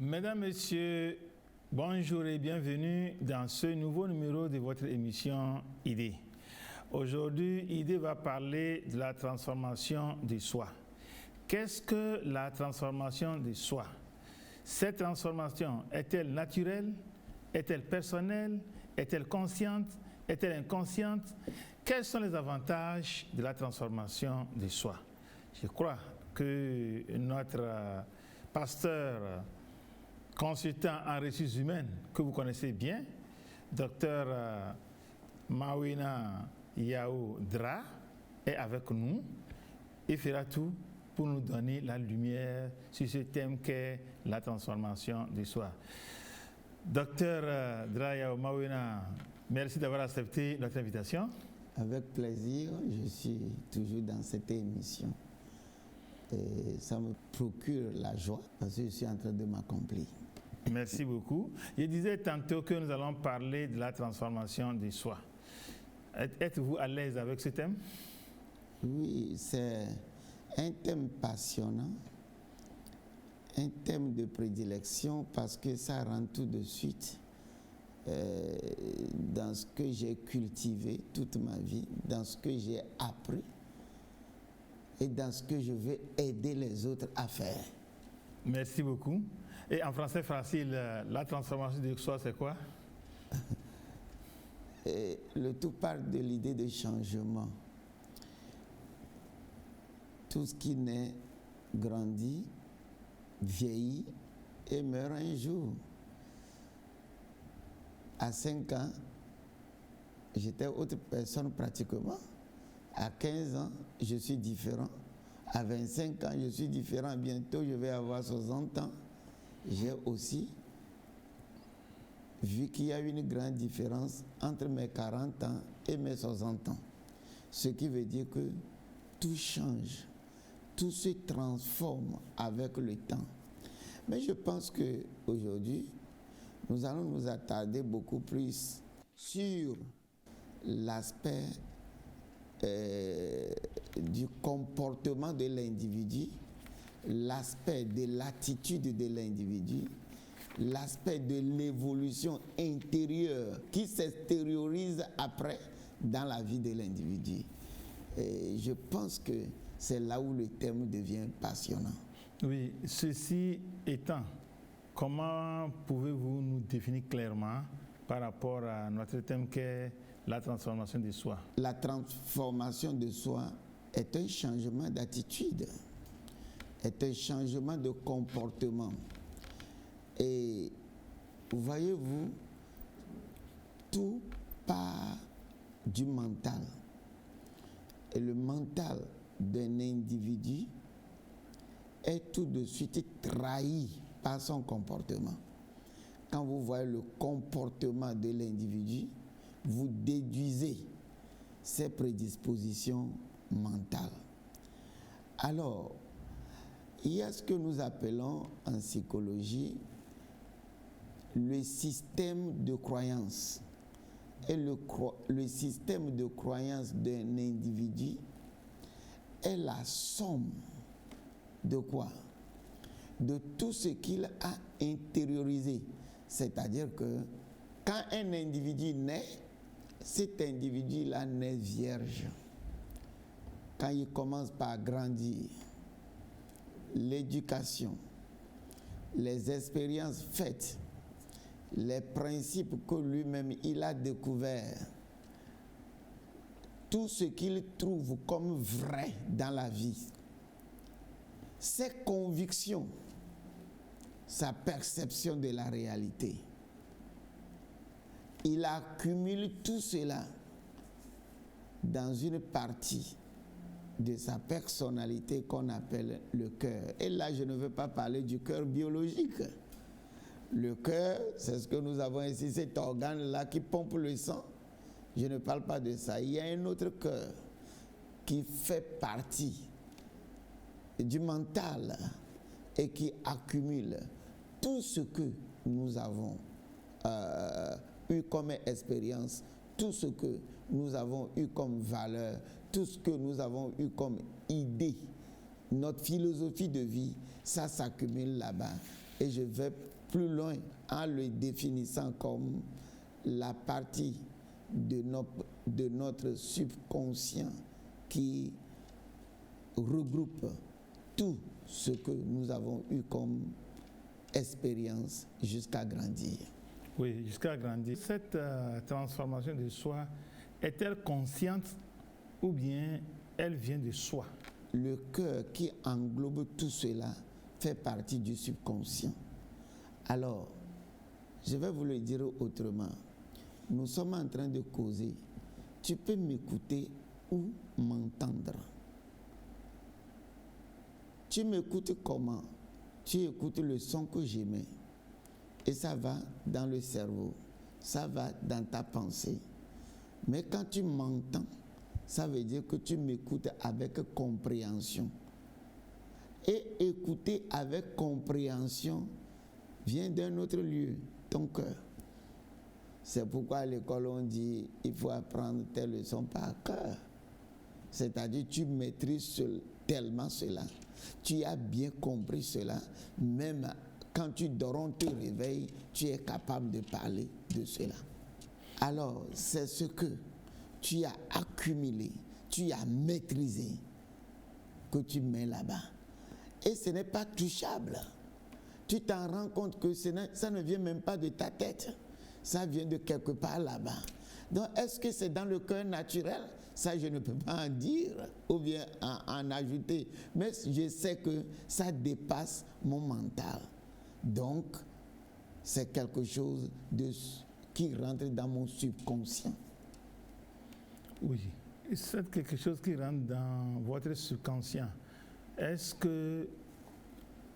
Mesdames, Messieurs, bonjour et bienvenue dans ce nouveau numéro de votre émission Idée. Aujourd'hui, Idée va parler de la transformation de soi. Qu'est-ce que la transformation de soi? Cette transformation est-elle naturelle? Est-elle personnelle? Est-elle consciente? Est-elle inconsciente? Quels sont les avantages de la transformation de soi? Je crois que notre pasteur consultant en ressources humaines que vous connaissez bien, Dr Mawina Yao Dra, est avec nous et fera tout pour nous donner la lumière sur ce thème qu'est la transformation de soi. Dr Dra Yao Mawina, merci d'avoir accepté notre invitation. Avec plaisir, je suis toujours dans cette émission. Et ça me procure la joie parce que je suis en train de m'accomplir. Merci beaucoup. Je disais tantôt que nous allons parler de la transformation de soi. Êtes-vous à l'aise avec ce thème? Oui, c'est un thème passionnant, un thème de prédilection parce que ça rentre tout de suite dans ce que j'ai cultivé toute ma vie, dans ce que j'ai appris et dans ce que je veux aider les autres à faire. Merci beaucoup. Et en français facile, la transformation de soi, c'est quoi? Et le tout part de l'idée de changement. Tout ce qui naît, grandit, vieillit et meurt un jour. À 5 ans, j'étais autre personne pratiquement. À 15 ans, je suis différent. À 25 ans, je suis différent. Bientôt, je vais avoir 60 ans. J'ai aussi vu qu'il y a une grande différence entre mes 40 ans et mes 60 ans. Ce qui veut dire que tout change, tout se transforme avec le temps. Mais je pense qu'aujourd'hui, nous allons nous attarder beaucoup plus sur l'aspect du comportement de l'individu, l'aspect de l'attitude de l'individu, l'aspect de l'évolution intérieure qui s'extériorise après dans la vie de l'individu. Et je pense que c'est là où le thème devient passionnant. Oui, ceci étant, comment pouvez-vous nous définir clairement par rapport à notre thème qu'est la transformation de soi? La transformation de soi est un changement d'attitude, est un changement de comportement. Et voyez-vous, tout part du mental. Et le mental d'un individu est tout de suite trahi par son comportement. Quand vous voyez le comportement de l'individu, vous déduisez ses prédispositions mentales. Alors, il y a ce que nous appelons en psychologie le système de croyance. Et le système de croyance d'un individu est la somme de quoi? De tout ce qu'il a intériorisé. C'est-à-dire que quand un individu naît, cet individu-là naît vierge. Quand il commence par grandir, l'éducation, les expériences faites, les principes que lui-même il a découverts, tout ce qu'il trouve comme vrai dans la vie, ses convictions, sa perception de la réalité. Il accumule tout cela dans une partie de sa personnalité qu'on appelle le cœur. Et là, je ne veux pas parler du cœur biologique. Le cœur, c'est ce que nous avons ici, cet organe-là qui pompe le sang. Je ne parle pas de ça. Il y a un autre cœur qui fait partie du mental et qui accumule tout ce que nous avons eu comme expérience, tout ce que nous avons eu comme valeur, tout ce que nous avons eu comme idée, notre philosophie de vie, ça s'accumule là-bas. Et je vais plus loin en le définissant comme la partie de notre subconscient qui regroupe tout ce que nous avons eu comme expérience jusqu'à grandir. Oui, jusqu'à grandir. Cette transformation de soi est-elle consciente ou bien elle vient de soi? Le cœur qui englobe tout cela fait partie du subconscient. Alors, je vais vous le dire autrement. Nous sommes en train de causer. Tu peux m'écouter ou m'entendre. Tu m'écoutes comment? Tu écoutes le son que j'émets. Et ça va dans le cerveau. Ça va dans ta pensée. Mais quand tu m'entends, ça veut dire que tu m'écoutes avec compréhension. Et écouter avec compréhension vient d'un autre lieu, ton cœur. C'est pourquoi à l'école on dit il faut apprendre tes leçons par cœur. C'est-à-dire tu maîtrises tellement cela. Tu as bien compris cela. Même quand tu dors, on te réveille, tu es capable de parler de cela. Alors, c'est ce que tu as accumulé, tu as maîtrisé, que tu mets là-bas. Et ce n'est pas touchable. Tu t'en rends compte que ça ne vient même pas de ta tête. Ça vient de quelque part là-bas. Donc, est-ce que c'est dans le cœur naturel? Ça, je ne peux pas en dire ou bien en ajouter. Mais je sais que ça dépasse mon mental. Donc, c'est quelque chose qui rentre dans mon subconscient. Oui, c'est quelque chose qui rentre dans votre subconscient. Est-ce que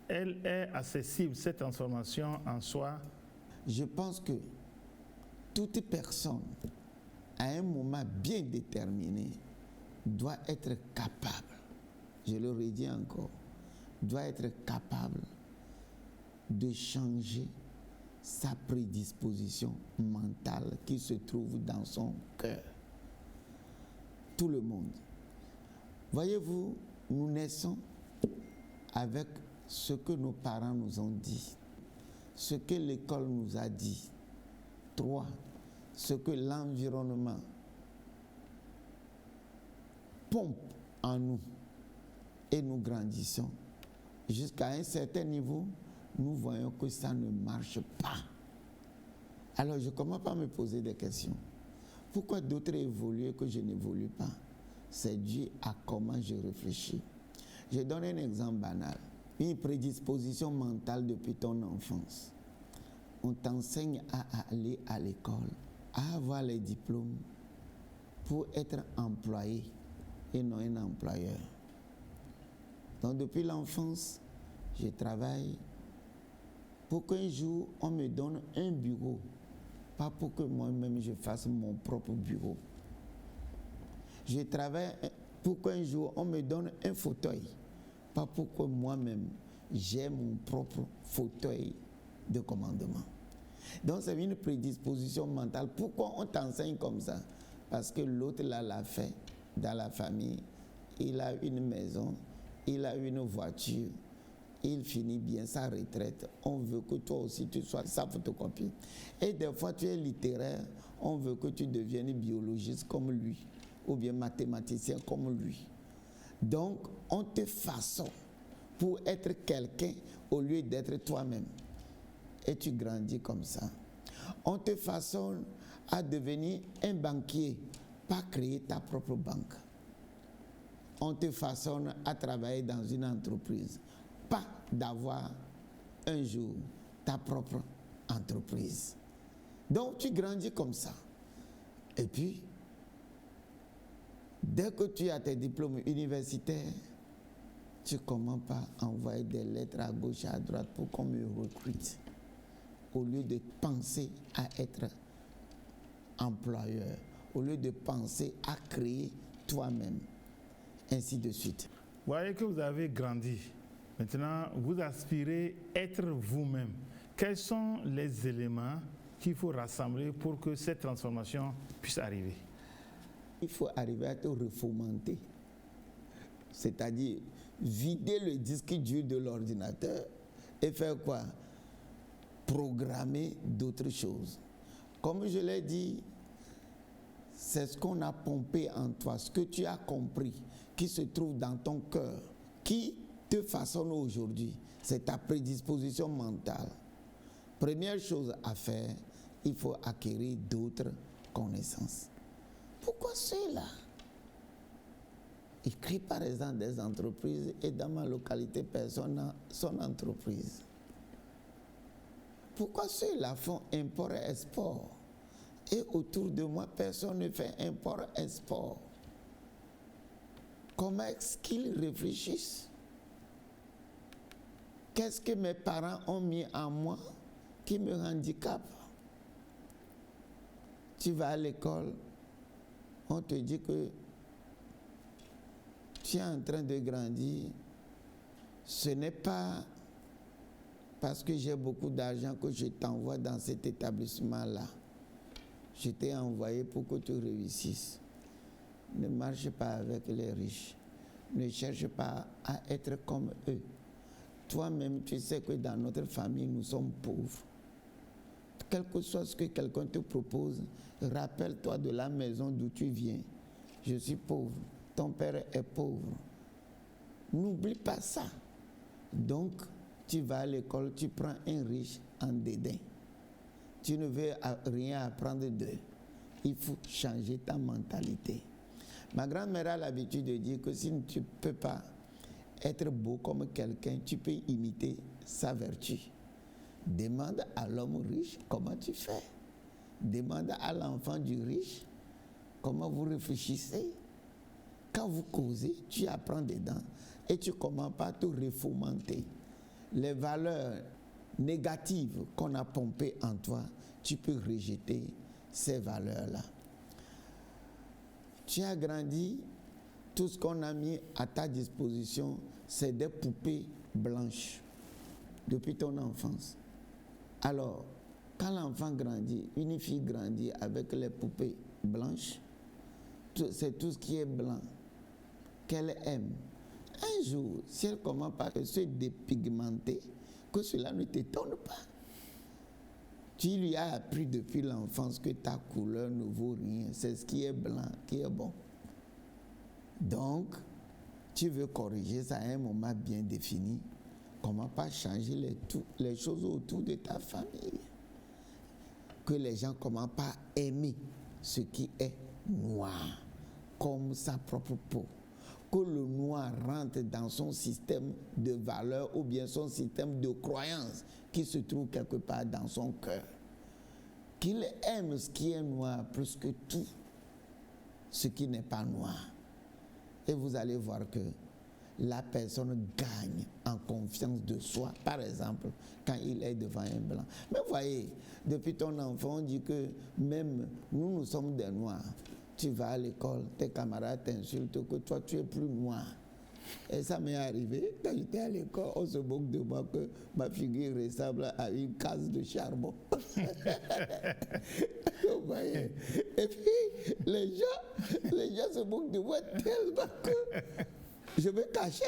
elle est accessible, cette transformation en soi? Je pense que toute personne, à un moment bien déterminé, doit être capable, je le redis encore, doit être capable de changer sa prédisposition mentale qui se trouve dans son cœur. Tout le monde. Voyez-vous, nous naissons avec ce que nos parents nous ont dit, ce que l'école nous a dit. 3. Ce que l'environnement pompe en nous et nous grandissons. Jusqu'à un certain niveau, nous voyons que ça ne marche pas. Alors je commence par me poser des questions. Pourquoi d'autres évoluent et que je n'évolue pas? C'est dû à comment je réfléchis. Je donne un exemple banal. Une prédisposition mentale depuis ton enfance. On t'enseigne à aller à l'école, à avoir les diplômes pour être employé et non un employeur. Donc depuis l'enfance, je travaille pour qu'un jour on me donne un bureau, pas pour que moi-même je fasse mon propre bureau. Je travaille pour qu'un jour on me donne un fauteuil, pas pour que moi-même j'ai mon propre fauteuil de commandement. Donc c'est une prédisposition mentale. Pourquoi on t'enseigne comme ça? Parce que l'autre là l'a fait dans la famille. Il a une maison, il a une voiture, il finit bien sa retraite. On veut que toi aussi tu sois sa photocopie. Et des fois tu es littéraire, on veut que tu deviennes biologiste comme lui ou bien mathématicien comme lui. Donc on te façonne pour être quelqu'un au lieu d'être toi-même. Et tu grandis comme ça. On te façonne à devenir un banquier, pas créer ta propre banque. On te façonne à travailler dans une entreprise, pas d'avoir un jour ta propre entreprise. Donc tu grandis comme ça. Et puis, dès que tu as tes diplômes universitaires, tu commences par envoyer des lettres à gauche et à droite pour qu'on me recrute. Au lieu de penser à être employeur, au lieu de penser à créer toi-même, ainsi de suite. Vous voyez que vous avez grandi. Maintenant, vous aspirez être vous-même. Quels sont les éléments qu'il faut rassembler pour que cette transformation puisse arriver? Il faut arriver à te refomenter. C'est-à-dire vider le disque dur de l'ordinateur et faire quoi? programmer d'autres choses. Comme je l'ai dit, c'est ce qu'on a pompé en toi, ce que tu as compris, qui se trouve dans ton cœur, qui te façonne aujourd'hui. C'est ta prédisposition mentale. Première chose à faire, il faut acquérir d'autres connaissances. Pourquoi cela? Il crée par exemple des entreprises et dans ma localité, personne n'a son entreprise. Pourquoi ceux-là font import et export? Et autour de moi, personne ne fait import-export. Comment est-ce qu'ils réfléchissent? Qu'est-ce que mes parents ont mis en moi qui me handicape? Tu vas à l'école, on te dit que tu es en train de grandir. Ce n'est pas parce que j'ai beaucoup d'argent que je t'envoie dans cet établissement-là. Je t'ai envoyé pour que tu réussisses. Ne marche pas avec les riches. Ne cherche pas à être comme eux. Toi-même, tu sais que dans notre famille, nous sommes pauvres. Quel que soit ce que quelqu'un te propose, rappelle-toi de la maison d'où tu viens. Je suis pauvre. Ton père est pauvre. N'oublie pas ça. Donc, tu vas à l'école, tu prends un riche en dédain. Tu ne veux rien apprendre d'eux. Il faut changer ta mentalité. Ma grand-mère a l'habitude de dire que si tu ne peux pas être beau comme quelqu'un, tu peux imiter sa vertu. Demande à l'homme riche comment tu fais. Demande à l'enfant du riche comment vous réfléchissez. Quand vous causez, tu apprends dedans et tu commences pas à te refomenter. Les valeurs négatives qu'on a pompées en toi, tu peux rejeter ces valeurs-là. Tu as grandi, tout ce qu'on a mis à ta disposition, c'est des poupées blanches depuis ton enfance. Alors, quand l'enfant grandit, une fille grandit avec les poupées blanches, c'est tout ce qui est blanc qu'elle aime. Un jour, si elle commence par se dépigmenter, que cela ne t'étonne pas. Tu lui as appris depuis l'enfance que ta couleur ne vaut rien. C'est ce qui est blanc qui est bon. Donc, tu veux corriger ça à un moment bien défini. Comment pas changer les choses autour de ta famille? Que les gens commencent pas à aimer ce qui est noir, comme sa propre peau. Que le noir rentre dans son système de valeurs ou bien son système de croyances qui se trouve quelque part dans son cœur. Qu'il aime ce qui est noir plus que tout ce qui n'est pas noir. Et vous allez voir que la personne gagne en confiance de soi, par exemple, quand il est devant un blanc. Mais voyez, depuis ton enfant, on dit que même nous sommes des noirs. Tu vas à l'école, tes camarades t'insultent que toi, tu es plus noir. Et ça m'est arrivé, quand j'étais à l'école, on se moque de moi que ma figure ressemble à une case de charbon. Vous voyez? Et puis, les gens se moquent de moi tellement que je me cachais.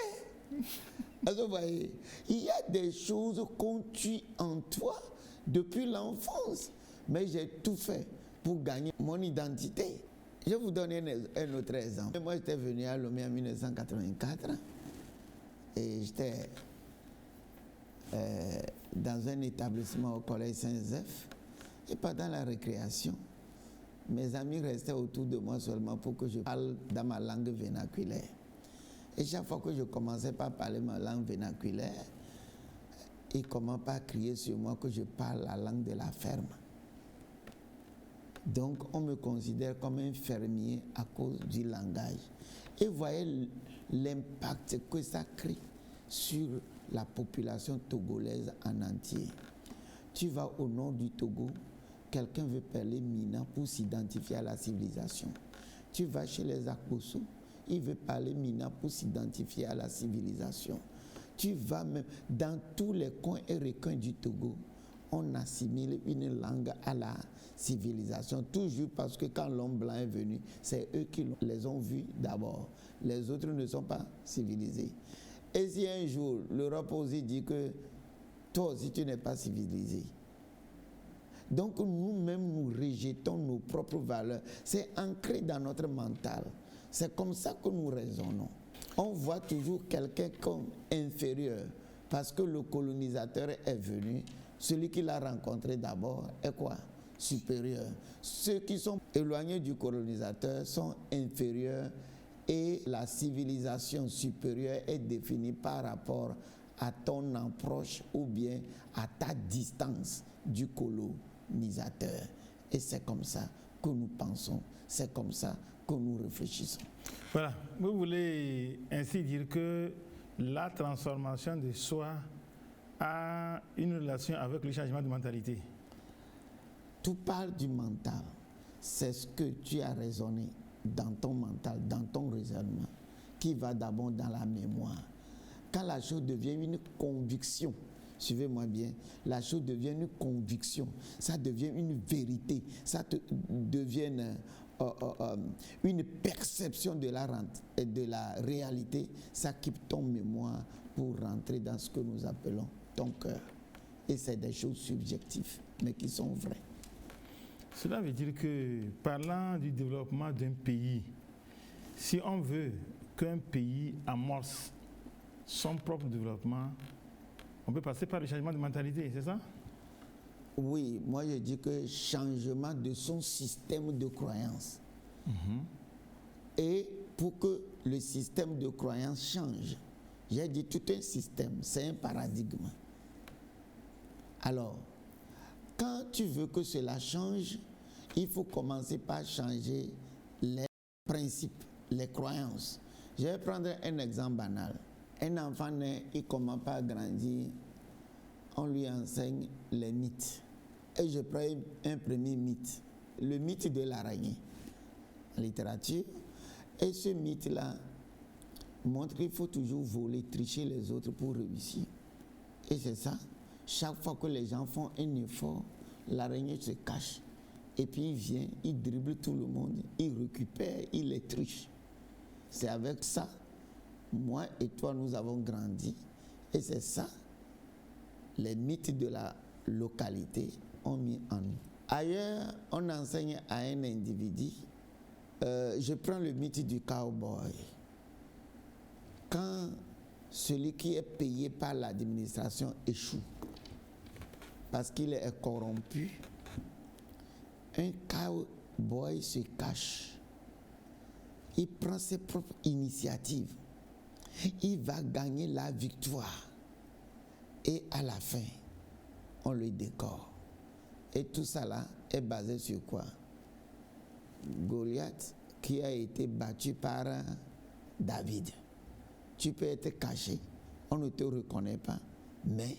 Alors, vous voyez, il y a des choses qu'on tue en toi depuis l'enfance. Mais j'ai tout fait pour gagner mon identité. Je vais vous donner un autre exemple. Moi, j'étais venu à Lomé en 1984 et j'étais dans un établissement au collège Saint-Joseph. Et pendant la récréation, mes amis restaient autour de moi seulement pour que je parle dans ma langue vernaculaire. Et chaque fois que je commençais par parler ma langue vernaculaire, ils commençaient par crier sur moi que je parle la langue de la ferme. Donc, on me considère comme un fermier à cause du langage. Et voyez l'impact que ça crée sur la population togolaise en entier. Tu vas au nord du Togo, quelqu'un veut parler Mina pour s'identifier à la civilisation. Tu vas chez les Akbosso, il veut parler Mina pour s'identifier à la civilisation. Tu vas même dans tous les coins et recoins du Togo, on assimile une langue à la civilisation, toujours parce que quand l'homme blanc est venu, c'est eux qui les ont vus d'abord. Les autres ne sont pas civilisés. Et si un jour l'Europe aussi dit que toi aussi tu n'es pas civilisé, Donc nous-mêmes, nous rejetons nos propres valeurs. C'est ancré dans notre mental. C'est comme ça que nous raisonnons. On voit toujours quelqu'un comme inférieur parce que le colonisateur est venu. Celui qui l'a rencontré d'abord est quoi? Supérieur. Ceux qui sont éloignés du colonisateur sont inférieurs et la civilisation supérieure est définie par rapport à ton approche ou bien à ta distance du colonisateur. Et c'est comme ça que nous pensons, c'est comme ça que nous réfléchissons. Voilà, vous voulez ainsi dire que la transformation de soi a une relation avec le changement de mentalité. Tout parle du mental. C'est ce que tu as raisonné dans ton mental, dans ton raisonnement, qui va d'abord dans la mémoire. Quand la chose devient une conviction, suivez-moi bien, la chose devient une conviction, ça devient une vérité, ça devient une perception de la réalité, ça quitte ton mémoire pour rentrer dans ce que nous appelons ton cœur. Et c'est des choses subjectives, mais qui sont vraies. Cela veut dire que, parlant du développement d'un pays, si on veut qu'un pays amorce son propre développement, on peut passer par le changement de mentalité, c'est ça? Oui, moi je dis que changement de son système de croyance. Et pour que le système de croyance change, j'ai dit tout un système, c'est un paradigme. Alors, quand tu veux que cela change, il faut commencer par changer les principes, les croyances. Je vais prendre un exemple banal. Un enfant naît, il commence par grandir, on lui enseigne les mythes. Et je prends un premier mythe, le mythe de l'araignée, en littérature. Et ce mythe-là montre qu'il faut toujours voler, tricher les autres pour réussir. Et c'est ça. Chaque fois que les gens font un effort, l'araignée se cache. Et puis il vient, il dribble tout le monde, il récupère, il les triche. C'est avec ça, moi et toi, nous avons grandi. Et c'est ça, les mythes de la localité ont mis en nous. Ailleurs, on enseigne à un individu, je prends le mythe du cowboy. Quand celui qui est payé par l'administration échoue, parce qu'il est corrompu, un cowboy se cache. Il prend ses propres initiatives. Il va gagner la victoire. Et à la fin, on le décore. Et tout ça là est basé sur quoi? Goliath qui a été battu par David. Tu peux être caché, on ne te reconnaît pas, mais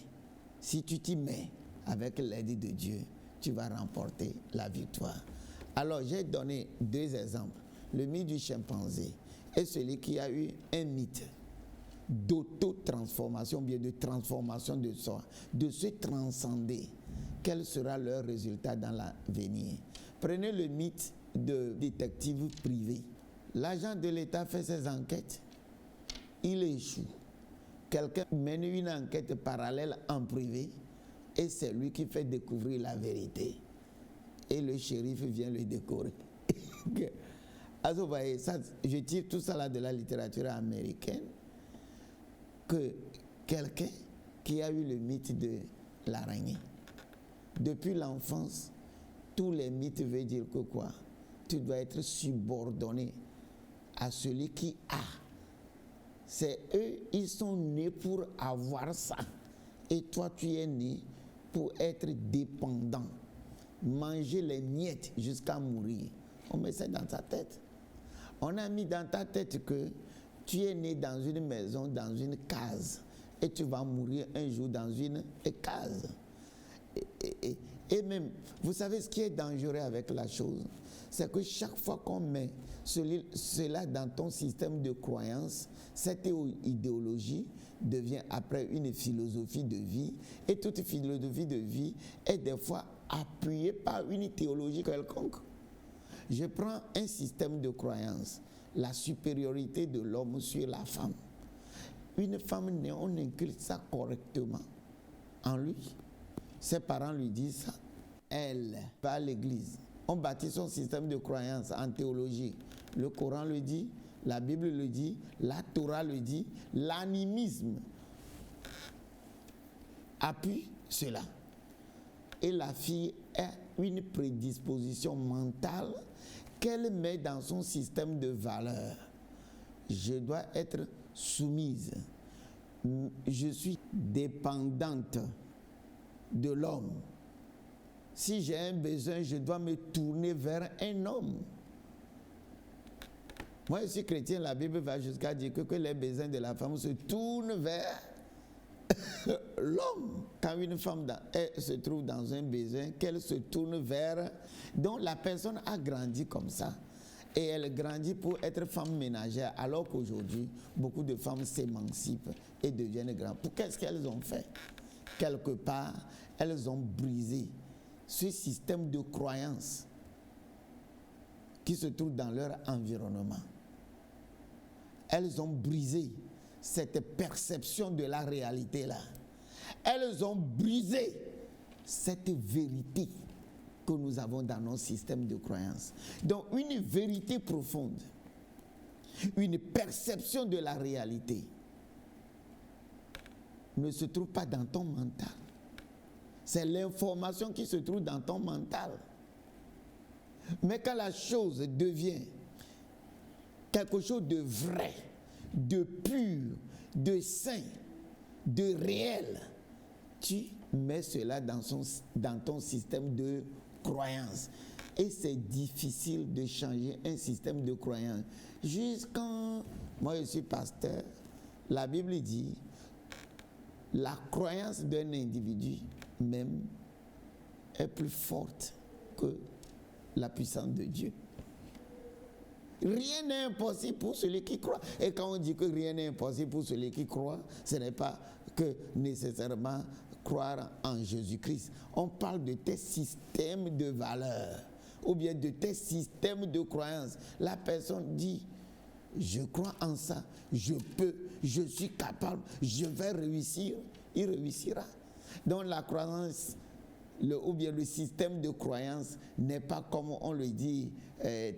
si tu t'y mets avec l'aide de Dieu, tu vas remporter la victoire. Alors j'ai donné deux exemples, le mythe du chimpanzé et celui qui a eu un mythe d'auto-transformation, bien de transformation de soi, de se transcender. Quel sera leur résultat dans l'avenir? Prenez le mythe de détective privé. L'agent de l'État fait ses enquêtes, il échoue. Quelqu'un mène une enquête parallèle en privé et c'est lui qui fait découvrir la vérité. Et le shérif vient le décorer. Alors, vous voyez, ça, je tire tout ça là de la littérature américaine, que quelqu'un qui a eu le mythe de l'araignée, depuis l'enfance, tous les mythes veulent dire que quoi? Tu dois être subordonné à celui qui a. C'est eux, ils sont nés pour avoir ça. Et toi, tu es né pour être dépendant. Manger les miettes jusqu'à mourir. On met ça dans ta tête. On a mis dans ta tête que tu es né dans une maison, dans une case. Et tu vas mourir un jour dans une case. Et même, vous savez ce qui est dangereux avec la chose? C'est que chaque fois qu'on met cela dans ton système de croyance, cette idéologie devient après une philosophie de vie. Et toute philosophie de vie est des fois appuyée par une théologie quelconque. Je prends un système de croyance, la supériorité de l'homme sur la femme. Une femme née, on inculque ça correctement en lui. Ses parents lui disent ça. elle va à l'église. On bâtit son système de croyance en théologie. Le Coran le dit, la Bible le dit, la Torah le dit, l'animisme appuie cela. Et la fille a une prédisposition mentale qu'elle met dans son système de valeurs. Je dois être soumise. Je suis dépendante de l'homme. Si j'ai un besoin, je dois me tourner vers un homme. Moi, je suis chrétien, la Bible va jusqu'à dire que les besoins de la femme se tournent vers l'homme. Quand une femme elle se trouve dans un besoin, qu'elle se tourne vers... Donc la personne a grandi comme ça. Et elle grandit pour être femme ménagère, alors qu'aujourd'hui, beaucoup de femmes s'émancipent et deviennent grandes. Qu'est-ce qu'elles ont fait? Quelque part, elles ont brisé ce système de croyance qui se trouve dans leur environnement. Elles ont brisé cette perception de la réalité-là. Elles ont brisé cette vérité que nous avons dans nos systèmes de croyance. Donc une vérité profonde, une perception de la réalité ne se trouve pas dans ton mental. C'est l'information qui se trouve dans ton mental. Mais quand la chose devient quelque chose de vrai, de pur, de sain, de réel, tu mets cela dans ton système de croyance. Et c'est difficile de changer un système de croyance. Juste quand moi je suis pasteur, la Bible dit la croyance d'un individu même est plus forte que la puissance de Dieu. Rien n'est impossible pour celui qui croit. Et quand on dit que rien n'est impossible pour celui qui croit, ce n'est pas que nécessairement croire en Jésus-Christ. On parle de tes systèmes de valeurs ou bien de tes systèmes de croyances. La personne dit, je crois en ça, je peux, je suis capable, je vais réussir. Il réussira. Donc la croyance, ou bien le système de croyance n'est pas comme on le dit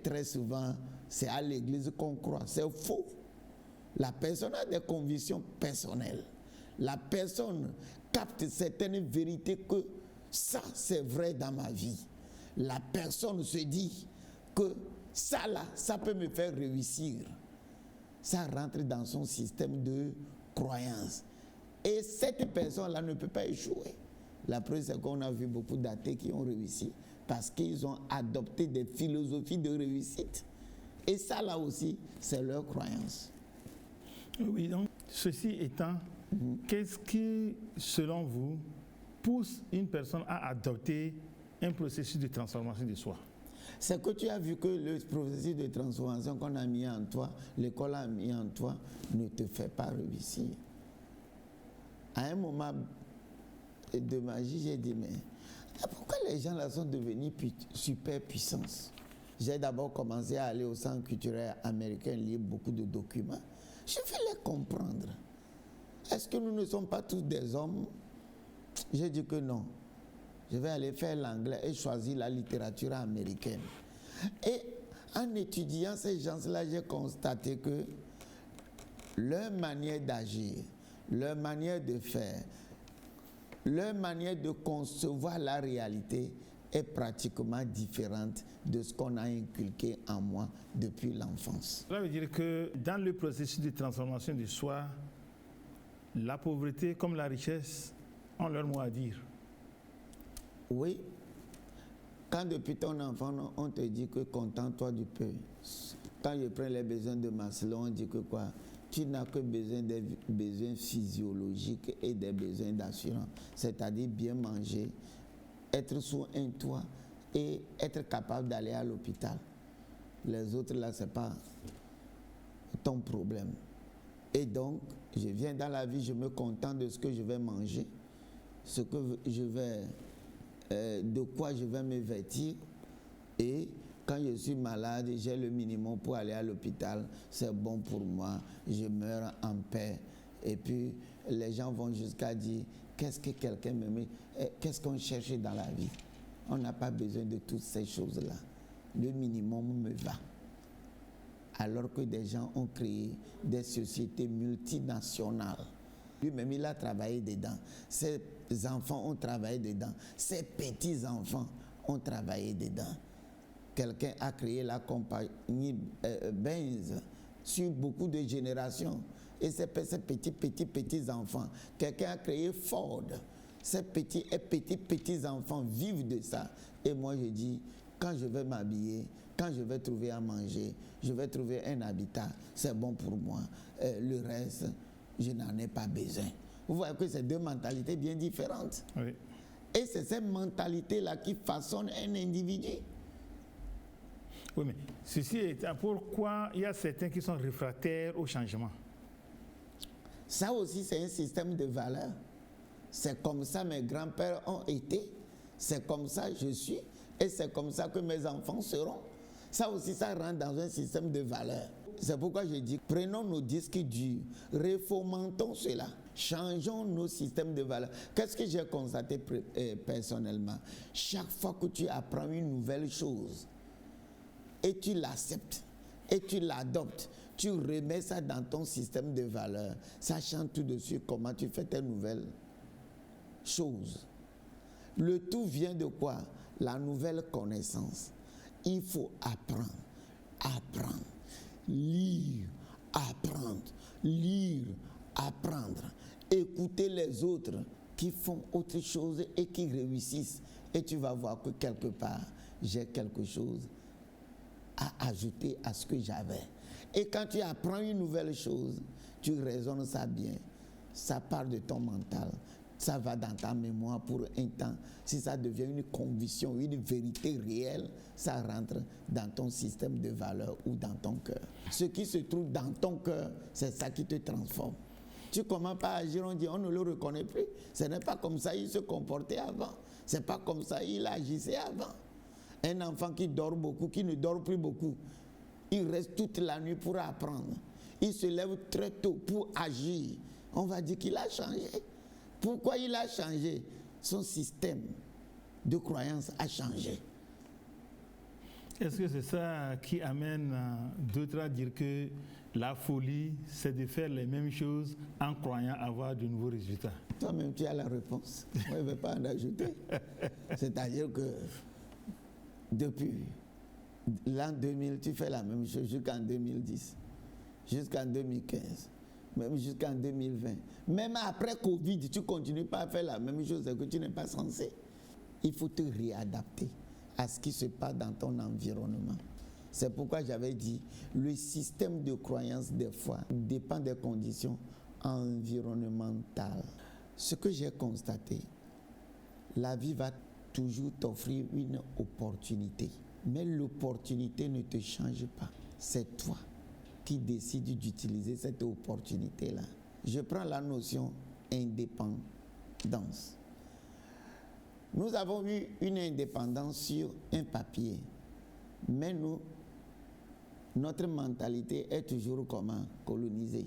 très souvent, c'est à l'église qu'on croit. C'est faux. La personne a des convictions personnelles. La personne capte certaines vérités que ça, c'est vrai dans ma vie. La personne se dit que ça là, ça peut me faire réussir. Ça rentre dans son système de croyance. Et cette personne-là ne peut pas échouer. La preuve, c'est qu'on a vu beaucoup d'athées qui ont réussi parce qu'ils ont adopté des philosophies de réussite. Et ça, là aussi, c'est leur croyance. Oui, donc, ceci étant, qu'est-ce qui, selon vous, pousse une personne à adopter un processus de transformation de soi? C'est que tu as vu que le processus de transformation qu'on a mis en toi, l'école a mis en toi, ne te fait pas réussir. À un moment de ma vie, j'ai dit, mais pourquoi les gens là sont devenus super puissants? J'ai d'abord commencé à aller au centre culturel américain, lire beaucoup de documents. Je vais les comprendre. Est-ce que nous ne sommes pas tous des hommes? J'ai dit que non. Je vais aller faire l'anglais et choisir la littérature américaine. Et en étudiant ces gens-là, j'ai constaté que leur manière d'agir, leur manière de faire, leur manière de concevoir la réalité est pratiquement différente de ce qu'on a inculqué en moi depuis l'enfance. Cela veut dire que dans le processus de transformation de soi, la pauvreté comme la richesse ont leur mot à dire. Oui. Quand depuis ton enfant, on te dit que contente-toi du peu. Quand je prends les besoins de Maslow, on dit que quoi? Tu n'as que besoin des besoins physiologiques et des besoins d'assurance. C'est-à-dire bien manger, être sous un toit et être capable d'aller à l'hôpital. Les autres là, ce n'est pas ton problème. Et donc, je viens dans la vie, je me contente de ce que je vais manger, ce que je vais, de quoi je vais me vêtir. Et quand je suis malade, j'ai le minimum pour aller à l'hôpital, c'est bon pour moi, je meurs en paix. Et puis, les gens vont jusqu'à dire, qu'est-ce que quelqu'un me met, qu'est-ce qu'on cherche dans la vie? On n'a pas besoin de toutes ces choses-là. Le minimum me va. Alors que des gens ont créé des sociétés multinationales. Lui-même, il a travaillé dedans. Ses enfants ont travaillé dedans. Ses petits-enfants ont travaillé dedans. Quelqu'un a créé la compagnie Benz sur beaucoup de générations. Et ces petits-enfants. Quelqu'un a créé Ford. Ces petits-enfants vivent de ça. Et moi, je dis, quand je vais m'habiller, quand je vais trouver à manger, je vais trouver un habitat, c'est bon pour moi. Le reste, je n'en ai pas besoin. Vous voyez que c'est deux mentalités bien différentes. Oui. Et c'est cette mentalité-là qui façonne un individu. Oui, mais ceci étant, pourquoi il y a certains qui sont réfractaires au changement? Ça aussi, c'est un système de valeurs. C'est comme ça mes grands-pères ont été. C'est comme ça je suis. Et c'est comme ça que mes enfants seront. Ça aussi, ça rentre dans un système de valeurs. C'est pourquoi je dis, prenons nos disques durs, reformatons cela, changeons nos systèmes de valeurs. Qu'est-ce que j'ai constaté personnellement? Chaque fois que tu apprends une nouvelle chose, et tu l'acceptes, et tu l'adoptes, tu remets ça dans ton système de valeurs, sachant tout de suite comment tu fais tes nouvelles choses. Le tout vient de quoi? La nouvelle connaissance. Il faut apprendre, lire, apprendre, écouter les autres qui font autre chose et qui réussissent. Et tu vas voir que quelque part, j'ai quelque chose à ajouter à ce que j'avais. Et quand tu apprends une nouvelle chose, tu raisonnes ça bien. Ça part de ton mental. Ça va dans ta mémoire pour un temps. Si ça devient une conviction, une vérité réelle, ça rentre dans ton système de valeurs ou dans ton cœur. Ce qui se trouve dans ton cœur, c'est ça qui te transforme. Tu commences pas à agir, on dit on ne le reconnaît plus. Ce n'est pas comme ça il se comportait avant. C'est pas comme ça il agissait avant. Un enfant qui dort beaucoup, qui ne dort plus beaucoup, il reste toute la nuit pour apprendre. Il se lève très tôt pour agir. On va dire qu'il a changé. Pourquoi il a changé? Son système de croyance a changé. Est-ce que c'est ça qui amène d'autres à dire que la folie, c'est de faire les mêmes choses en croyant avoir de nouveaux résultats? Toi-même, tu as la réponse. Moi, je ne vais pas en ajouter. C'est-à-dire que depuis l'an 2000, tu fais la même chose jusqu'en 2010, jusqu'en 2015. Même jusqu'en 2020. Même après Covid, tu ne continues pas à faire la même chose que tu n'es pas censé. Il faut te réadapter à ce qui se passe dans ton environnement. C'est pourquoi j'avais dit, le système de croyance des fois dépend des conditions environnementales. Ce que j'ai constaté, la vie va toujours t'offrir une opportunité. Mais l'opportunité ne te change pas. C'est toi qui décide d'utiliser cette opportunité-là. Je prends la notion indépendance. Nous avons eu une indépendance sur un papier, mais notre mentalité est toujours comment? Colonisée.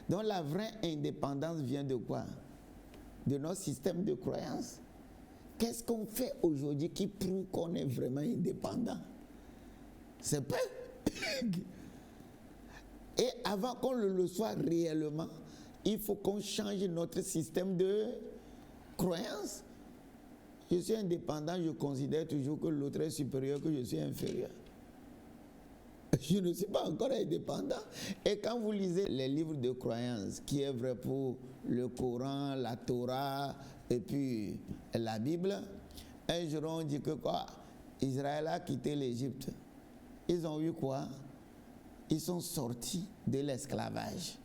Donc la vraie indépendance vient de quoi? De notre système de croyance. Qu'est-ce qu'on fait aujourd'hui qui prouve qu'on est vraiment indépendant? C'est pas. Et avant qu'on le soit réellement, il faut qu'on change notre système de croyance. Je suis indépendant, je considère toujours que l'autre est supérieur, que je suis inférieur. Je ne suis pas encore indépendant. Et quand vous lisez les livres de croyance, qui est vrai pour le Coran, la Torah et puis la Bible, un jour on dit que quoi? Israël a quitté l'Égypte. Ils ont eu quoi? Ils sont sortis de l'esclavage.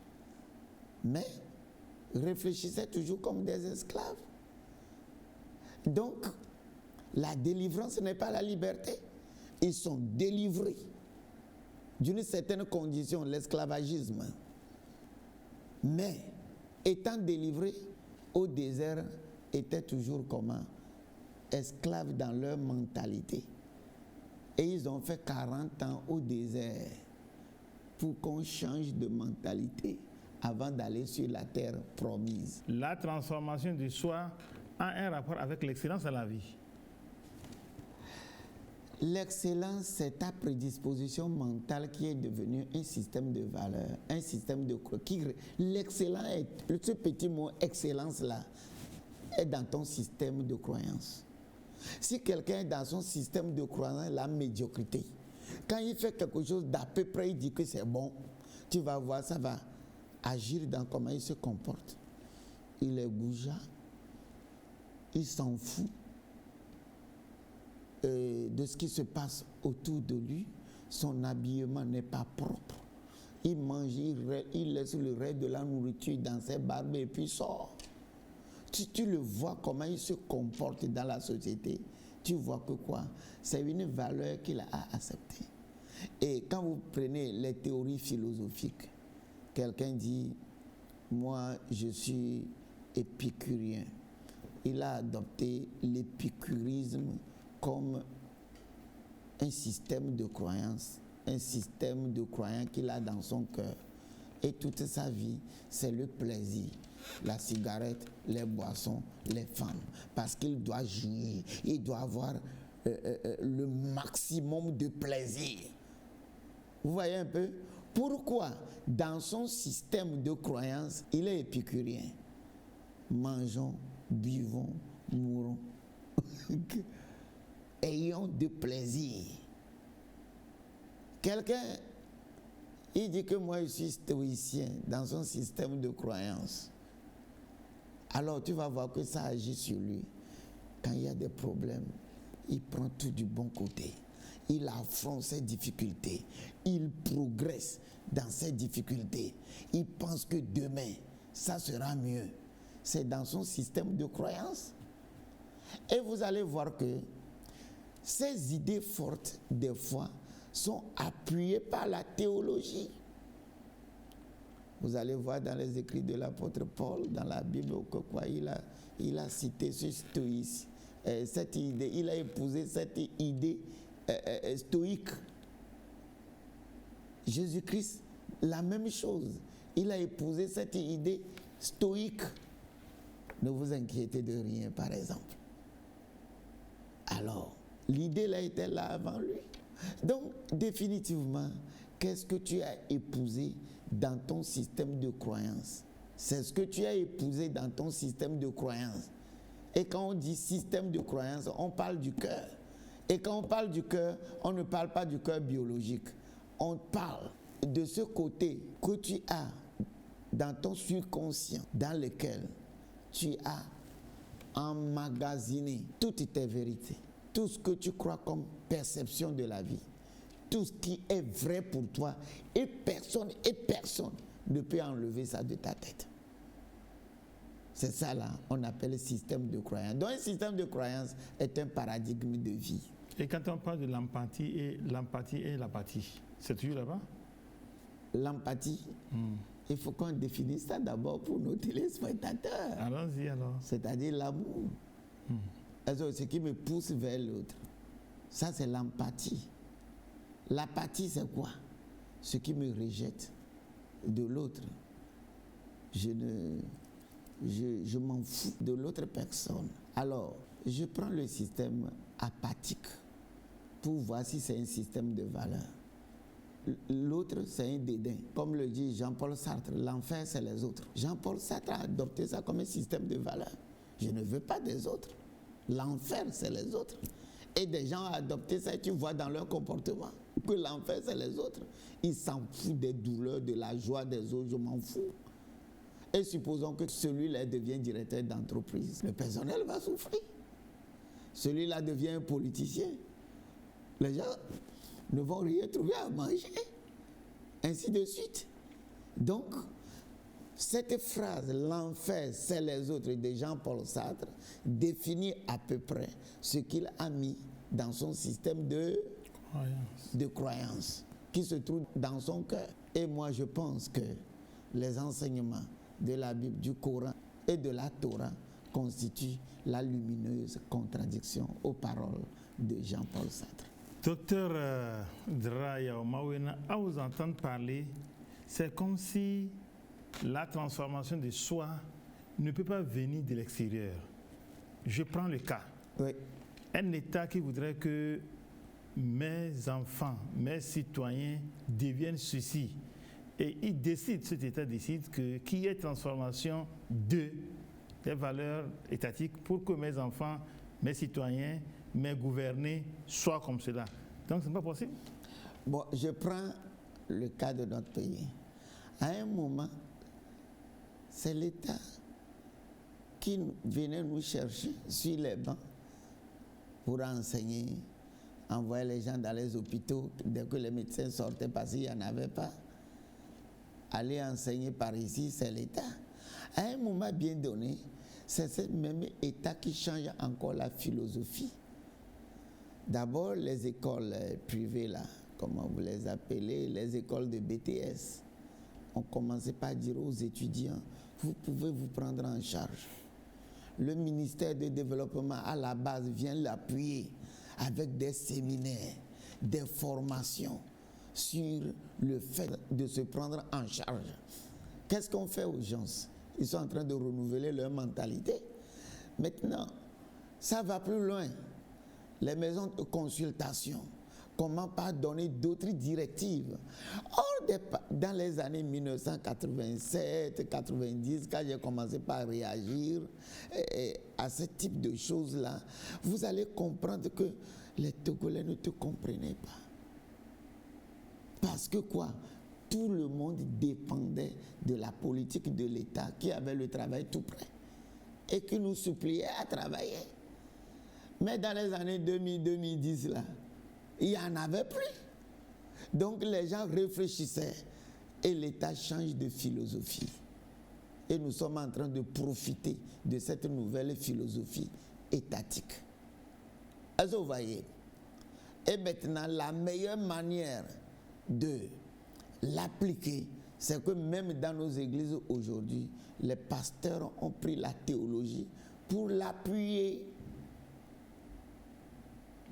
Mais réfléchissez toujours comme des esclaves. Donc, la délivrance n'est pas la liberté. Ils sont délivrés d'une certaine condition, l'esclavagisme. Mais, étant délivrés, au désert, étaient toujours comment? Esclaves dans leur mentalité. Et ils ont fait 40 ans au désert pour qu'on change de mentalité avant d'aller sur la terre promise. La transformation du soi a un rapport avec l'excellence dans la vie? L'excellence, c'est ta prédisposition mentale qui est devenue un système de valeurs, un système de croyance. L'excellence, ce petit mot excellence-là, est dans ton système de croyance. Si quelqu'un est dans son système de croyance, la médiocrité, quand il fait quelque chose d'à peu près, il dit que c'est bon, tu vas voir, ça va agir dans comment il se comporte. Il est goujat, il s'en fout de ce qui se passe autour de lui. Son habillement n'est pas propre. Il mange, il laisse le reste de la nourriture dans ses barbes et puis sort. Si tu le vois comment il se comporte dans la société, tu vois que quoi? C'est une valeur qu'il a acceptée. Et quand vous prenez les théories philosophiques, quelqu'un dit, moi je suis épicurien. Il a adopté l'épicurisme comme un système de croyance, qu'il a dans son cœur. Et toute sa vie, c'est le plaisir. La cigarette, les boissons, les femmes. Parce qu'il doit jouir, il doit avoir le maximum de plaisir. Vous voyez un peu? Pourquoi? Dans son système de croyance, il est épicurien. Mangeons, buvons, mourons. Ayons de plaisir. Quelqu'un, il dit que moi je suis stoïcien dans son système de croyance. Alors tu vas voir que ça agit sur lui. Quand il y a des problèmes, il prend tout du bon côté. Il affronte ses difficultés. Il progresse dans ses difficultés. Il pense que demain, ça sera mieux. C'est dans son système de croyance. Et vous allez voir que ces idées fortes, des fois, sont appuyées par la théologie. Vous allez voir dans les écrits de l'apôtre Paul, dans la Bible, que quoi, il a cité ce stoïsme, cette idée, il a épousé cette idée stoïque. Jésus-Christ, la même chose. Il a épousé cette idée stoïque. Ne vous inquiétez de rien, par exemple. Alors, l'idée là était là avant lui. Donc, définitivement, qu'est-ce que tu as épousé dans ton système de croyance? C'est ce que tu as épousé dans ton système de croyance. Et quand on dit système de croyance, on parle du cœur. Et quand on parle du cœur, on ne parle pas du cœur biologique. On parle de ce côté que tu as dans ton subconscient, dans lequel tu as emmagasiné toutes tes vérités, tout ce que tu crois comme perception de la vie, tout ce qui est vrai pour toi, et personne ne peut enlever ça de ta tête. C'est ça là, on appelle le système de croyance. Donc un système de croyance est un paradigme de vie. Et quand on parle de l'empathie et l'apathie, c'est toujours là-bas? L'empathie, il faut qu'on définisse ça d'abord pour nos téléspectateurs. Allons-y alors. C'est-à-dire l'amour. Ce qui me pousse vers l'autre. Ça, c'est l'empathie. L'apathie, c'est quoi? Ce qui me rejette de l'autre. Je m'en fous de l'autre personne. Alors, je prends le système apathique pour voir si c'est un système de valeurs. L'autre, c'est un dédain. Comme le dit Jean-Paul Sartre, l'enfer, c'est les autres. Jean-Paul Sartre a adopté ça comme un système de valeurs. Je ne veux pas des autres. L'enfer, c'est les autres. Et des gens ont adopté ça, et tu vois dans leur comportement que l'enfer, c'est les autres. Ils s'en foutent des douleurs, de la joie des autres, je m'en fous. Et supposons que celui-là devient directeur d'entreprise. Le personnel va souffrir. Celui-là devient un politicien. Les gens ne vont rien trouver à manger. Ainsi de suite. Donc, cette phrase, l'enfer, c'est les autres, de Jean-Paul Sartre, définit à peu près ce qu'il a mis dans son système de croyance, qui se trouve dans son cœur. Et moi, je pense que les enseignements de la Bible, du Coran et de la Torah constituent la lumineuse contradiction aux paroles de Jean-Paul Sartre. Docteur Draya Mawena, à vous entendre parler, c'est comme si la transformation de soi ne peut pas venir de l'extérieur. je prends le cas. Oui. Un État qui voudrait que mes enfants, mes citoyens deviennent ceci. Et il décide, cet État décide qu'il y ait transformation des valeurs étatiques pour que mes enfants, mes citoyens, mes gouvernés soient comme cela. Donc, ce n'est pas possible. Bon, je prends le cas de notre pays. À un moment, c'est l'État qui venait nous chercher sur les bancs pour enseigner, envoyer les gens dans les hôpitaux dès que les médecins sortaient parce qu'il n'y en avait pas. Aller enseigner par ici, c'est l'État. À un moment bien donné, c'est ce même État qui change encore la philosophie. D'abord, les écoles privées, là, comment vous les appelez, les écoles de BTS, on commençait par dire aux étudiants, vous pouvez vous prendre en charge. Le ministère du Développement, à la base, vient l'appuyer avec des séminaires, des formations sur le fait de se prendre en charge. Qu'est-ce qu'on fait aux gens? Ils sont en train de renouveler leur mentalité. Maintenant, ça va plus loin. Les maisons de consultation, comment pas donner d'autres directives. Or, dans les années 1987-90, quand j'ai commencé par réagir à ce type de choses-là, vous allez comprendre que les Togolais ne te comprenaient pas. Parce que quoi? Tout le monde dépendait de la politique de l'État qui avait le travail tout près et qui nous suppliait à travailler. Mais dans les années 2000-2010, là, il n'y en avait plus. Donc les gens réfléchissaient et l'État change de philosophie. Et nous sommes en train de profiter de cette nouvelle philosophie étatique. Est-ce que vous voyez? Et maintenant, la meilleure manière de l'appliquer, c'est que même dans nos églises aujourd'hui, les pasteurs ont pris la théologie pour l'appuyer.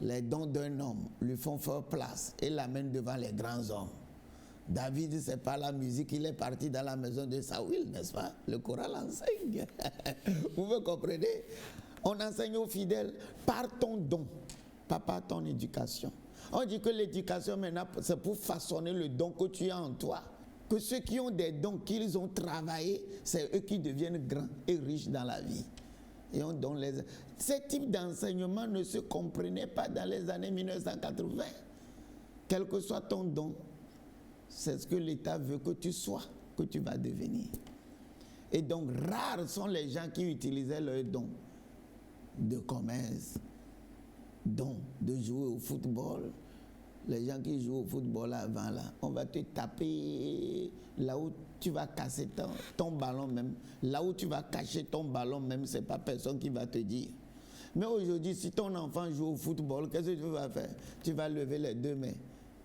Les dons d'un homme lui font faire place et l'amènent devant les grands hommes. David, c'est pas la musique, il est parti dans la maison de Saül, n'est-ce pas? Le Coran l'enseigne. Vous me comprenez? On enseigne aux fidèles par ton don, pas par ton éducation. On dit que l'éducation maintenant, c'est pour façonner le don que tu as en toi. Que ceux qui ont des dons, qu'ils ont travaillé, c'est eux qui deviennent grands et riches dans la vie. Et on donne les... Ce type d'enseignement ne se comprenait pas dans les années 1980. Quel que soit ton don, c'est ce que l'État veut que tu sois, que tu vas devenir. Et donc, rares sont les gens qui utilisaient leurs dons de commerce, dons de jouer au football. Les gens qui jouent au football avant, là, on va te taper là où tu vas casser ton ballon même. Là où tu vas cacher ton ballon même, c'est pas personne qui va te dire. Mais aujourd'hui, si ton enfant joue au football, qu'est-ce que tu vas faire? Tu vas lever les deux mains,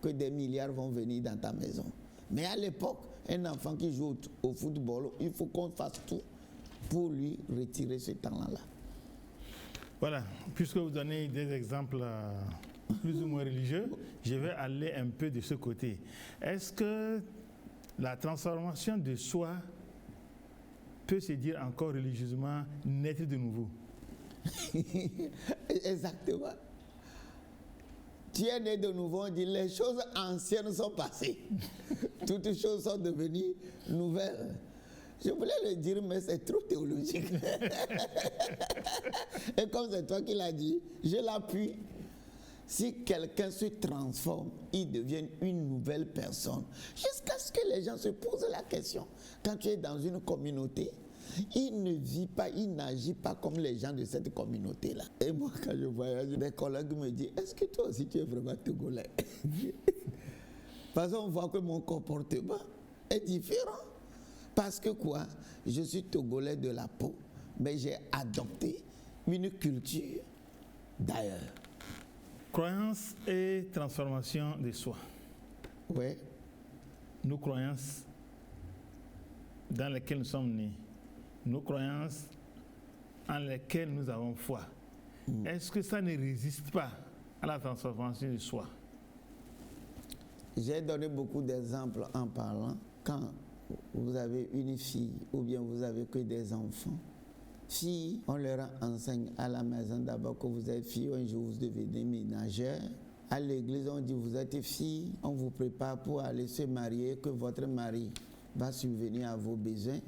que des milliards vont venir dans ta maison. Mais à l'époque, un enfant qui joue au football, il faut qu'on fasse tout pour lui retirer ce talent-là. Voilà, puisque vous donnez des exemples plus ou moins religieux, je vais aller un peu de ce côté. Est-ce que la transformation de soi peut se dire encore religieusement naître de nouveau? Exactement. Tu es né de nouveau, on dit les choses anciennes sont passées. Toutes choses sont devenues nouvelles. Je voulais le dire, mais c'est trop théologique. Et comme c'est toi qui l'as dit, je l'appuie. Si quelqu'un se transforme, il devient une nouvelle personne. Jusqu'à ce que les gens se posent la question. Quand tu es dans une communauté, il ne vit pas, il n'agit pas comme les gens de cette communauté-là. Et moi, quand je voyage, des collègues me disent, est-ce que toi aussi tu es vraiment togolais? Parce qu'on voit que mon comportement est différent. Parce que quoi? Je suis togolais de la peau, mais j'ai adopté une culture d'ailleurs. Croyance et transformation de soi. Oui. Nos croyances dans lesquelles nous sommes nés, nos croyances en lesquelles nous avons foi. Est-ce que ça ne résiste pas à la transformation de soi? J'ai donné beaucoup d'exemples en parlant. Quand vous avez une fille ou bien vous avez que des enfants, Filles, on leur enseigne à la maison d'abord que vous êtes fille, un jour vous devenez ménagère. À l'église, on dit vous êtes fille, on vous prépare pour aller se marier, que votre mari va subvenir à vos besoins.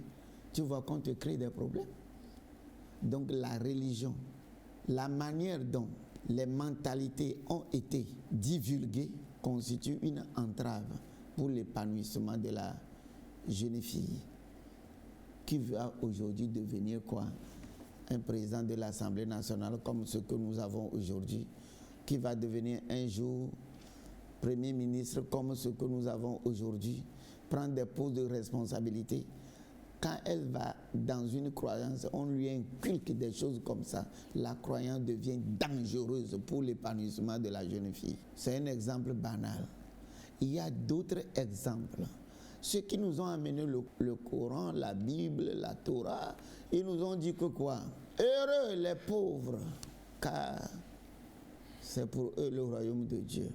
Tu vois qu'on te crée des problèmes. Donc la religion, la manière dont les mentalités ont été divulguées constitue une entrave pour l'épanouissement de la jeune fille qui va aujourd'hui devenir quoi? Un président de l'Assemblée nationale comme ce que nous avons aujourd'hui, qui va devenir un jour Premier ministre comme ce que nous avons aujourd'hui, prendre des postes de responsabilité. Quand elle va dans une croyance, on lui inculque des choses comme ça. La croyance devient dangereuse pour l'épanouissement de la jeune fille. C'est un exemple banal. Il y a d'autres exemples. Ceux qui nous ont amené le Coran, la Bible, la Torah, ils nous ont dit que quoi? Heureux les pauvres, car c'est pour eux le royaume de Dieu.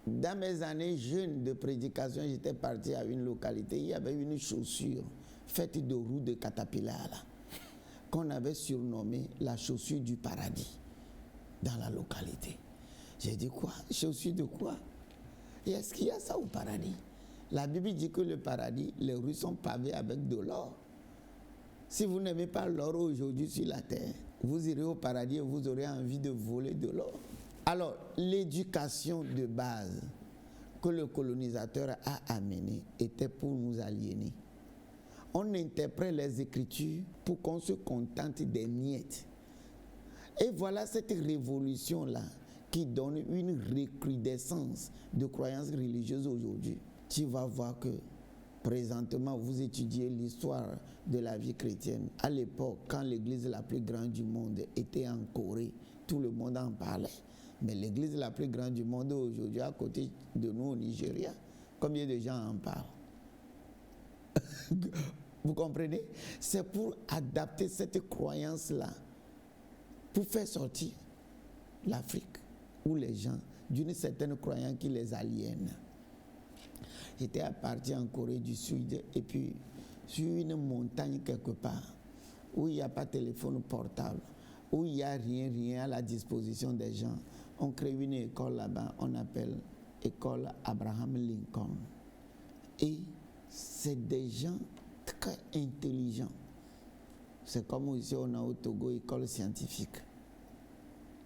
Dans mes années jeunes de prédication, j'étais parti à une localité, il y avait une chaussure faite de roues de caterpillar là, qu'on avait surnommée la chaussure du paradis dans la localité. J'ai dit quoi? Chaussure de quoi? Et est-ce qu'il y a ça au paradis? La Bible dit que le paradis, les rues sont pavées avec de l'or. Si vous n'aimez pas l'or aujourd'hui sur la terre, vous irez au paradis et vous aurez envie de voler de l'or. Alors, l'éducation de base que le colonisateur a amenée était pour nous aliéner. On interprète les Écritures pour qu'on se contente des miettes. Et voilà cette révolution-là qui donne une recrudescence de croyances religieuses aujourd'hui. Tu vas voir que présentement, vous étudiez l'histoire de la vie chrétienne. À l'époque, quand l'église la plus grande du monde était en Corée, tout le monde en parlait. Mais l'église la plus grande du monde aujourd'hui, à côté de nous au Nigeria, combien de gens en parlent? Vous comprenez? C'est pour adapter cette croyance-là, pour faire sortir l'Afrique ou les gens d'une certaine croyance qui les aliène. J'étais parti en Corée du Sud et puis sur une montagne quelque part où il n'y a pas de téléphone portable, où il n'y a rien à la disposition des gens. On crée une école là-bas, on appelle école Abraham Lincoln. Et c'est des gens très intelligents. C'est comme ici on a au Togo, école scientifique.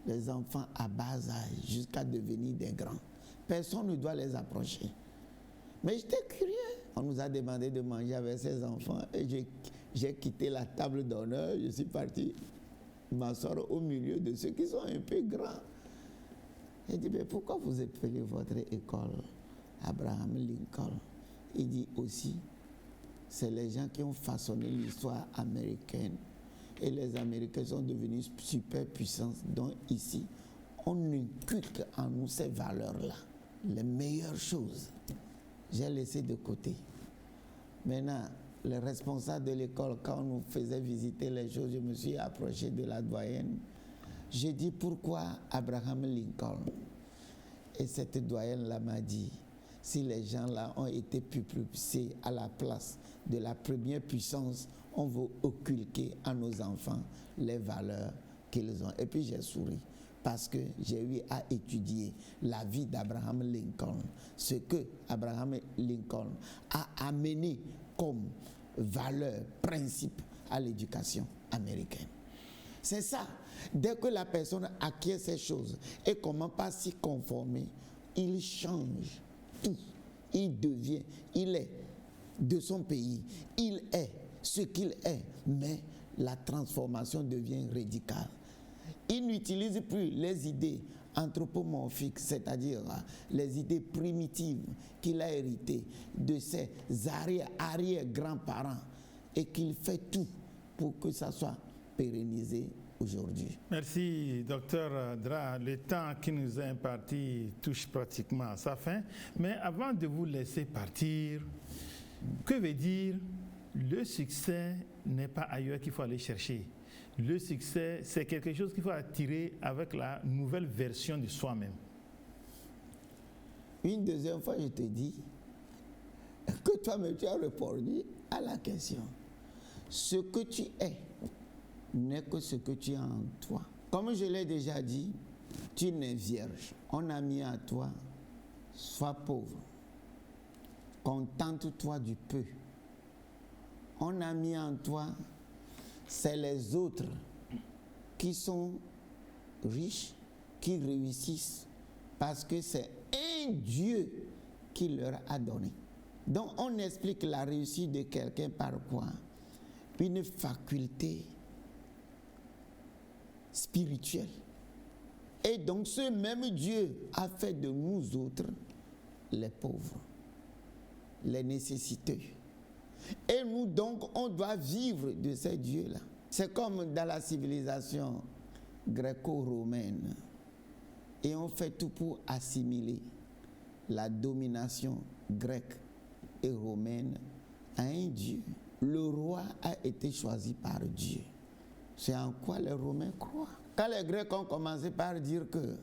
Les enfants à bas âge jusqu'à devenir des grands. Personne ne doit les approcher. Mais j'étais curieux. On nous a demandé de manger avec ces enfants et j'ai quitté la table d'honneur. Je suis parti m'asseoir au milieu de ceux qui sont un peu grands. J'ai dit, mais pourquoi vous appelez votre école Abraham Lincoln? Il dit aussi, c'est les gens qui ont façonné l'histoire américaine. Et les Américains sont devenus super puissances. Donc ici, on inculque en nous ces valeurs-là. Les meilleures choses. J'ai laissé de côté. Maintenant, le responsable de l'école, quand on nous faisait visiter les choses, je me suis approché de la doyenne. J'ai dit, pourquoi Abraham Lincoln? Et cette doyenne-là m'a dit, si les gens-là ont été propulsés à la place de la première puissance, on veut occulter à nos enfants les valeurs qu'ils ont. Et puis j'ai souri. Parce que j'ai eu à étudier la vie d'Abraham Lincoln, ce que Abraham Lincoln a amené comme valeur, principe à l'éducation américaine. C'est ça. Dès que la personne acquiert ces choses et commence pas à s'y conformer, il change tout. Il est de son pays, il est ce qu'il est, mais la transformation devient radicale. Il n'utilise plus les idées anthropomorphiques, c'est-à-dire les idées primitives qu'il a héritées de ses arrière-grands-parents et qu'il fait tout pour que ça soit pérennisé aujourd'hui. Merci, docteur Dra. Le temps qui nous est imparti touche pratiquement à sa fin. Mais avant de vous laisser partir, que veut dire le succès n'est pas ailleurs qu'il faut aller chercher? Le succès, c'est quelque chose qu'il faut attirer avec la nouvelle version de soi-même. Une deuxième fois, je te dis que toi-même tu as répondu à la question. Ce que tu es n'est que ce que tu as en toi. Comme je l'ai déjà dit, tu n'es vierge. On a mis à toi, sois pauvre. Contente-toi du peu. On a mis en toi, c'est les autres qui sont riches, qui réussissent, parce que c'est un Dieu qui leur a donné. Donc on explique la réussite de quelqu'un par quoi? Une faculté spirituelle. Et donc ce même Dieu a fait de nous autres les pauvres, les nécessiteux. Et nous donc on doit vivre de ces dieux-là. C'est comme dans la civilisation gréco-romaine. Et on fait tout pour assimiler la domination grecque et romaine à un Dieu. Le roi a été choisi par Dieu. C'est en quoi les Romains croient. Quand les Grecs ont commencé par dire que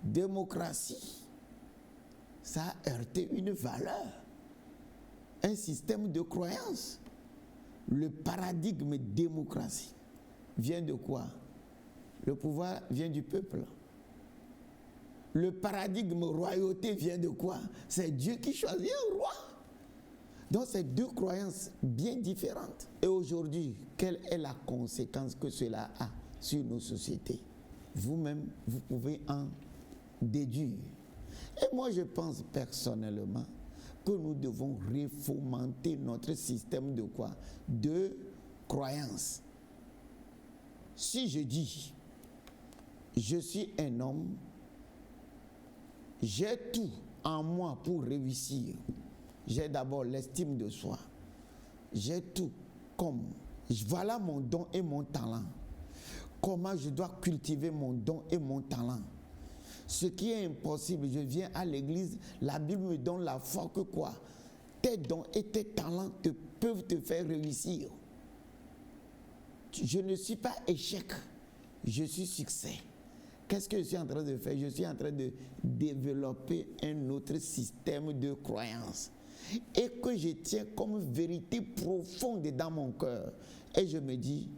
démocratie, ça a heurté une valeur, un système de croyance. Le paradigme démocratie vient de quoi? Le pouvoir vient du peuple. Le paradigme royauté vient de quoi? C'est Dieu qui choisit un roi. Donc c'est deux croyances bien différentes. Et aujourd'hui, quelle est la conséquence que cela a sur nos sociétés? Vous-même, vous pouvez en déduire. Et moi, je pense personnellement que nous devons refomenter notre système de quoi? De croyances. Si je dis, je suis un homme, j'ai tout en moi pour réussir. J'ai d'abord l'estime de soi. J'ai tout comme, voilà mon don et mon talent. Comment je dois cultiver mon don et mon talent. Ce qui est impossible, je viens à l'église, la Bible me donne la foi que quoi? Tes dons et tes talents peuvent te faire réussir. Je ne suis pas échec, je suis succès. Qu'est-ce que je suis en train de faire? Je suis en train de développer un autre système de croyance et que je tiens comme vérité profonde dans mon cœur. Et je me dis,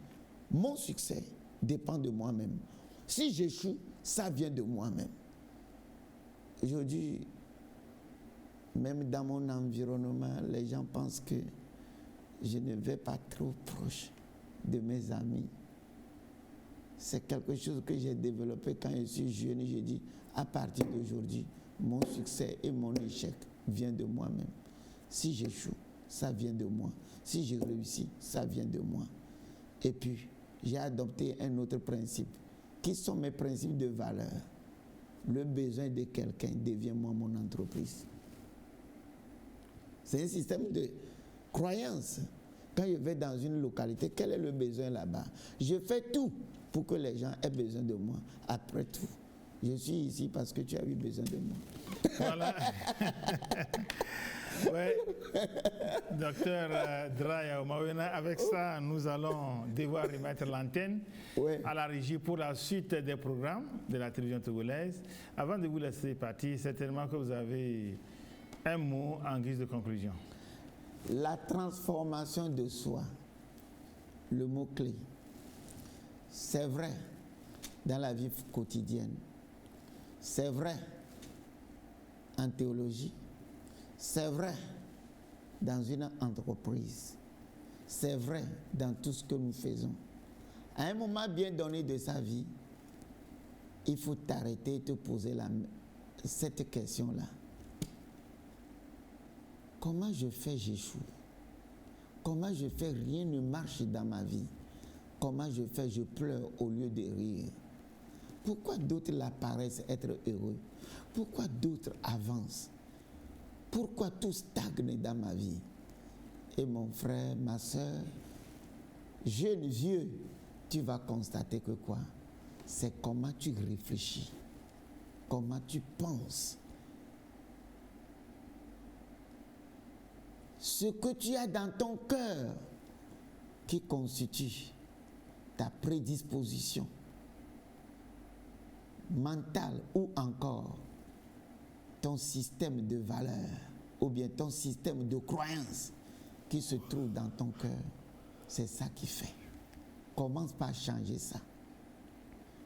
mon succès dépend de moi-même. Si j'échoue, ça vient de moi-même. Aujourd'hui, même dans mon environnement, les gens pensent que je ne vais pas trop proche de mes amis. C'est quelque chose que j'ai développé quand je suis jeune. Je dis, à partir d'aujourd'hui, mon succès et mon échec viennent de moi-même. Si j'échoue, ça vient de moi. Si je réussis, ça vient de moi. Et puis, j'ai adopté un autre principe. Qui sont mes principes de valeur? Le besoin de quelqu'un devient moi mon entreprise. C'est un système de croyance. Quand je vais dans une localité, quel est le besoin là-bas? Je fais tout pour que les gens aient besoin de moi. Après tout, je suis ici parce que tu as eu besoin de moi. Voilà. Oui, docteur Draya Omawena, avec ça, nous allons devoir remettre l'antenne à la régie pour la suite des programmes de la télévision togolaise. Avant de vous laisser partir, certainement que vous avez un mot en guise de conclusion. La transformation de soi, le mot-clé, c'est vrai dans la vie quotidienne, c'est vrai en théologie, c'est vrai dans une entreprise, c'est vrai dans tout ce que nous faisons. À un moment bien donné de sa vie, il faut t'arrêter et te poser cette question-là. Comment je fais, j'échoue? Comment je fais, rien ne marche dans ma vie? Comment je fais, je pleure au lieu de rire? Pourquoi d'autres la paraissent être heureux? Pourquoi d'autres avancent? Pourquoi tout stagne dans ma vie? Et mon frère, ma soeur, jeune, vieux, tu vas constater que quoi? C'est comment tu réfléchis, comment tu penses. Ce que tu as dans ton cœur qui constitue ta prédisposition mentale ou encore ton système de valeurs ou bien ton système de croyances qui se trouve dans ton cœur, c'est ça qui fait. commence par changer ça.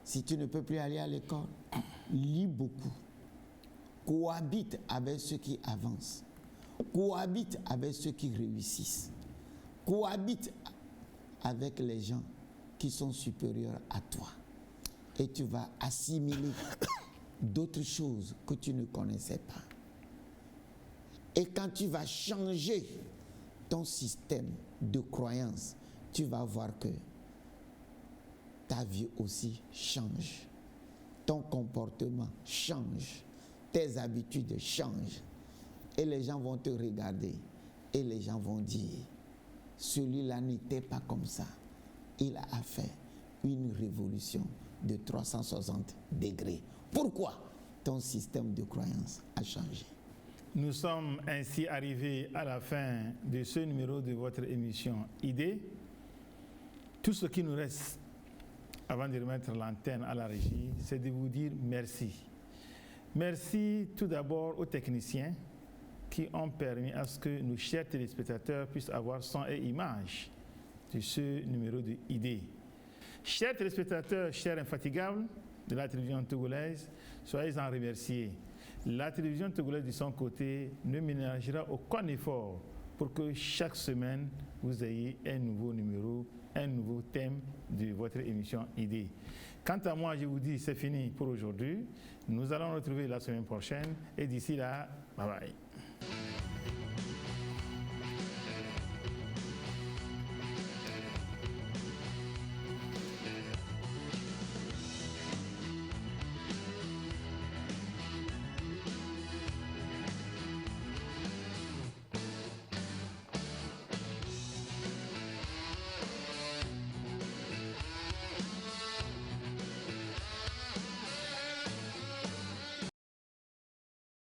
Si tu ne peux plus aller à l'école, lis beaucoup. Cohabite avec ceux qui avancent. Cohabite avec ceux qui réussissent. Cohabite avec les gens qui sont supérieurs à toi. Et tu vas assimiler d'autres choses que tu ne connaissais pas. Et quand tu vas changer ton système de croyance, tu vas voir que ta vie aussi change. Ton comportement change. Tes habitudes changent. Et les gens vont te regarder. Et les gens vont dire, celui-là n'était pas comme ça. Il a fait une révolution de 360 degrés. Pourquoi? Ton système de croyance a changé. Nous sommes ainsi arrivés à la fin de ce numéro de votre émission Idées. Tout ce qui nous reste, avant de remettre l'antenne à la régie, c'est de vous dire merci. Merci tout d'abord aux techniciens qui ont permis à ce que nos chers téléspectateurs puissent avoir son et image de ce numéro de Idées. Chers téléspectateurs, chers infatigables de la télévision togolaise, soyez en remerciés. La télévision togolaise de son côté ne ménagera aucun effort pour que chaque semaine vous ayez un nouveau numéro, un nouveau thème de votre émission Idées. Quant à moi, je vous dis c'est fini pour aujourd'hui. Nous allons retrouver la semaine prochaine et d'ici là, bye bye.